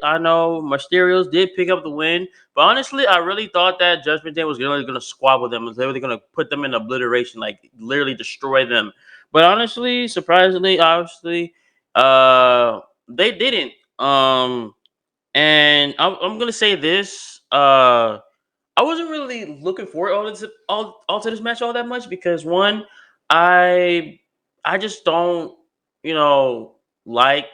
I know Mysterios did pick up the win, but honestly, I really thought that Judgment Day was really going to squabble them. Was really going to put them in obliteration, like literally destroy them. But honestly, surprisingly, obviously, they didn't. And I'm gonna say this. I wasn't really looking forward all to this match all that much because one, I I just don't you know like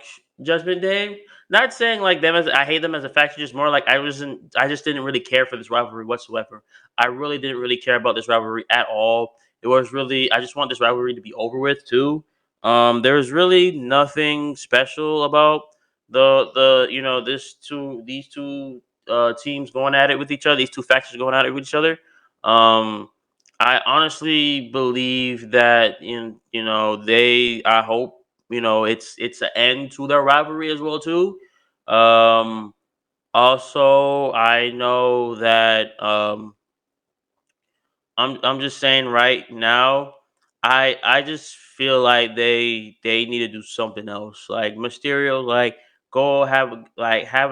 Judgment Day. Not saying like them as I hate them as a faction, just more like I just didn't really care for this rivalry whatsoever. I really didn't really care about this rivalry at all. It was really I just want this rivalry to be over with too. There was really nothing special about the these two teams going at it with each other, these two factions going at it with each other. Um, I honestly believe that they. I hope it's an end to their rivalry as well too. Um, Also, I know that I'm just saying right now, I just feel like they need to do something else. Like Mysterio, like go have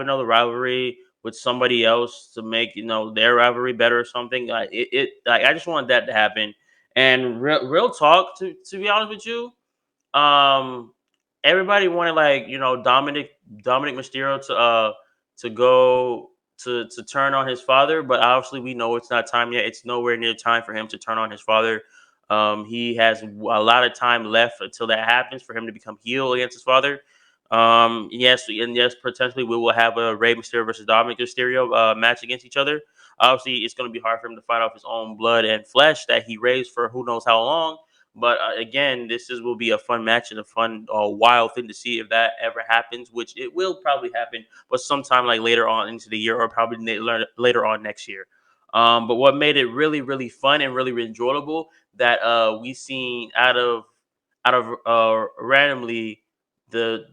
another rivalry with somebody else to make their rivalry better or something. Like like I just want that to happen. And real talk, to be honest with you, um, everybody wanted like Dominic Mysterio to go to turn on his father, but obviously we know it's not time yet. It's nowhere near time for him to turn on his father. He has a lot of time left until that happens for him to become heel against his father. Yes, potentially we will have a Rey Mysterio versus Dominic Mysterio match against each other. Obviously, it's going to be hard for him to fight off his own blood and flesh that he raised for who knows how long. But again, will be a fun match and a fun, wild thing to see if that ever happens, which it will probably happen, but sometime like later on into the year or probably later on next year. But what made it really, really fun and really, really enjoyable that we seen out of randomly the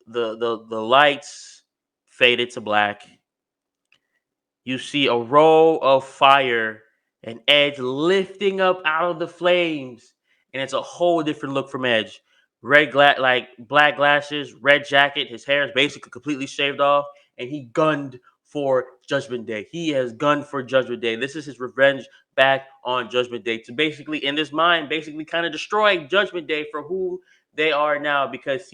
the lights faded to black. You see a roll of fire and Edge lifting up out of the flames, and it's a whole different look from Edge. Like black glasses, red jacket. His hair is basically completely shaved off, and he gunned for Judgment Day. He has gunned for Judgment Day. This is his revenge back on Judgment Day to basically, in his mind, basically kind of destroy Judgment Day for who they are now because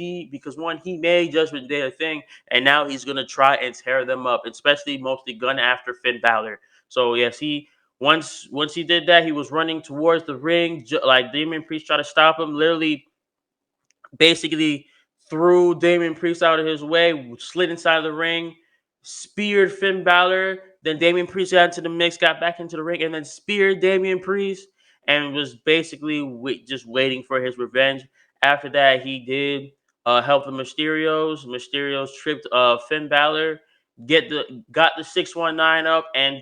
one he made Judgment Day a thing and now he's gonna try and tear them up, especially mostly gun after Finn Balor. So yes, he once he did that, he was running towards the ring, like Damien Priest tried to stop him, literally basically threw Damian Priest out of his way, slid inside of the ring, speared Finn Balor. Then Damian Priest got into the mix, got back into the ring, and then speared Damian Priest and was basically just waiting for his revenge. After that, he did help the Mysterios. Mysterios tripped Finn Balor, got the 619 up, and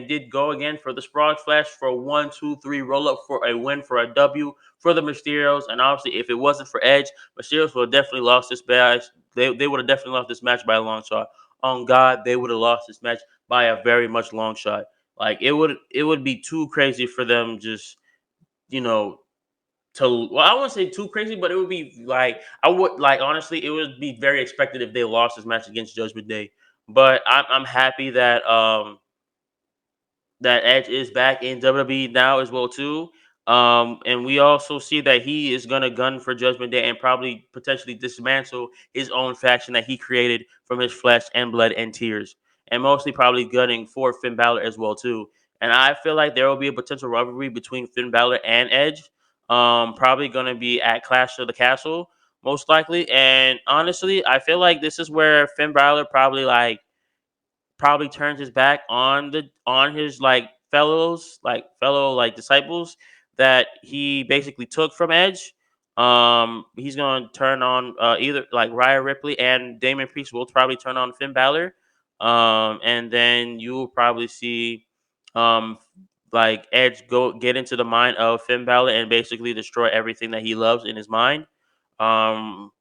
did go again for the Sprawl Flash for a 1, 2, 3 roll up for a win for a W for the Mysterios. And obviously, if it wasn't for Edge, Mysterios would have definitely lost this match. They would have definitely lost this match by a long shot. On God, they would have lost this match by a very much long shot. Like it would be too crazy for them just you know I wouldn't say too crazy, but it would be like I would like honestly, it would be very expected if they lost this match against Judgment Day. But I'm happy that Edge is back in WWE now as well too. And we also see that he is gonna gun for Judgment Day and probably potentially dismantle his own faction that he created from his flesh and blood and tears, and mostly probably gunning for Finn Balor as well too. And I feel like there will be a potential rivalry between Finn Balor and Edge. Probably gonna be at Clash of the Castle most likely. And honestly, I feel like this is where Finn Balor probably turns his back on his fellow like disciples that he basically took from Edge. He's gonna turn on either like Rhea Ripley and Damon Priest will probably turn on Finn Balor. And then you will probably see um like Edge go get into the mind of Finn Balor and basically destroy everything that he loves in his mind. Um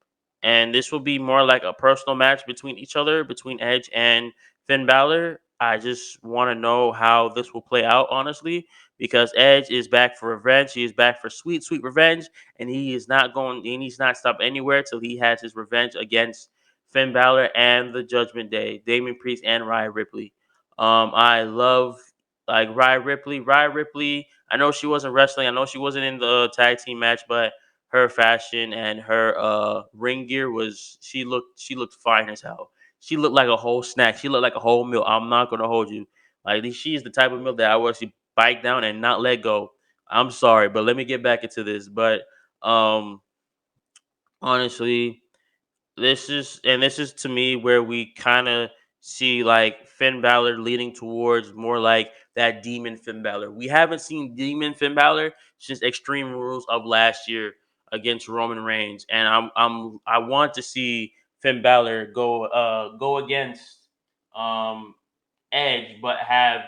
and this will be more like a personal match between each other, between Edge and Finn Balor. I just want to know how this will play out, honestly, because Edge is back for revenge. He is back for sweet, sweet revenge, and he is not going. And he's not stopped anywhere till he has his revenge against Finn Balor and the Judgment Day, Damian Priest and Rhea Ripley. I love like Rhea Ripley. Rhea Ripley. I know she wasn't wrestling. I know she wasn't in the tag team match, but her fashion and her ring gear was she looked fine as hell. She looked like a whole snack. She looked like a whole meal. I'm not gonna hold you. Like she is the type of meal that I will actually bite down and not let go. I'm sorry, but let me get back into this. But um honestly, this is to me where we kind of see like Finn Balor leading towards more like that demon Finn Balor. We haven't seen demon Finn Balor since Extreme Rules of last year against Roman Reigns, and I want to see Finn Balor go against um Edge, but have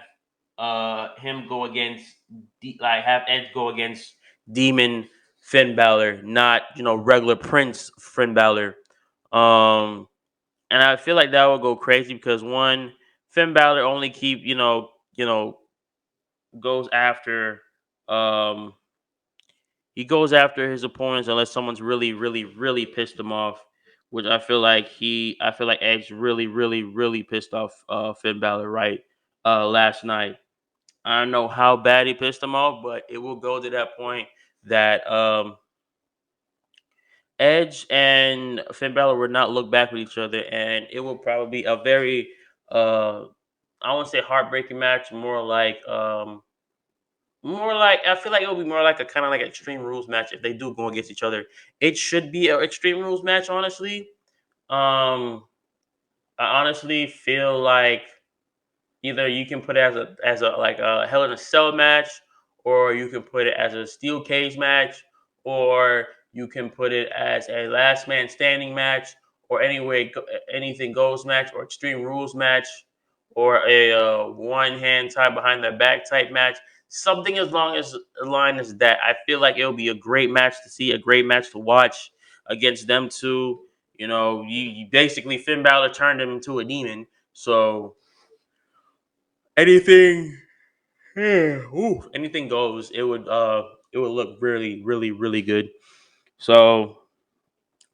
him go against like have Edge go against Demon Finn Balor, not regular Prince Finn Balor. Um, and I feel like that would go crazy because one, Finn Balor only keep goes after um he goes after his opponents unless someone's really really pissed him off. Which I feel like Edge really pissed off Finn Balor right last night. I don't know how bad he pissed him off, but it will go to that point that Edge and Finn Balor would not look back with each other, and it will probably be a very, uh, I won't say heartbreaking match, more like I feel like it will be more like a kind of like Extreme Rules match if they do go against each other. It should be an Extreme Rules match, honestly. Um, I honestly feel like either you can put it as a like a Hell in a Cell match, or you can put it as a steel cage match, or you can put it as a last man standing match, or anything goes match, or Extreme Rules match, or a one hand tie behind the back type match. Something as long as line as that. I feel like it'll be a great match to see, a great match to watch against them two. You basically Finn Balor turned him into a demon, so anything anything goes. It would look really good. So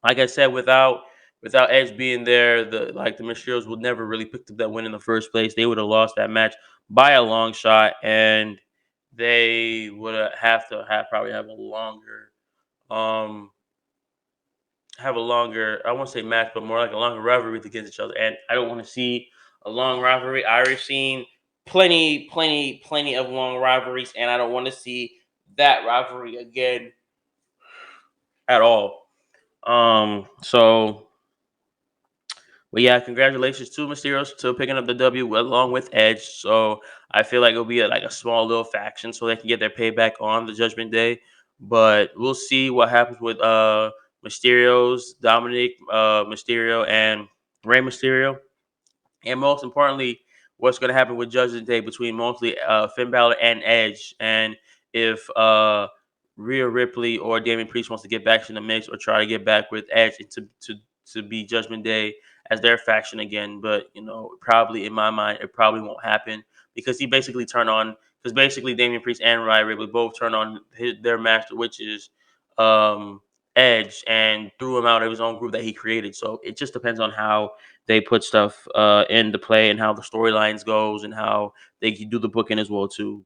like I said, without Edge being there, the Mysterios would never really picked up that win in the first place. They would have lost that match by a long shot, and they would have to have probably um have a longer, I won't say match, but more like a longer rivalry against each other. And I don't want to see a long rivalry. I already seen plenty of long rivalries, and I don't want to see that rivalry again at all. So, but yeah, congratulations to Mysterios to picking up the W along with Edge. So I feel like it'll be like a small little faction, so they can get their payback on the Judgment Day. But we'll see what happens with Mysterios, Dominic Mysterio, and Rey Mysterio. And most importantly, what's going to happen with Judgment Day between mostly Finn Balor and Edge, and if Rhea Ripley or Damian Priest wants to get back in the mix or try to get back with Edge to be Judgment Day as their faction again. But probably in my mind, it probably won't happen because he basically turned on because basically Damian Priest and Rhea Ripley both turned on their master, which is um, Edge, and threw him out of his own group that he created. So it just depends on how they put stuff into play and how the storylines goes and how they can do the booking as well too.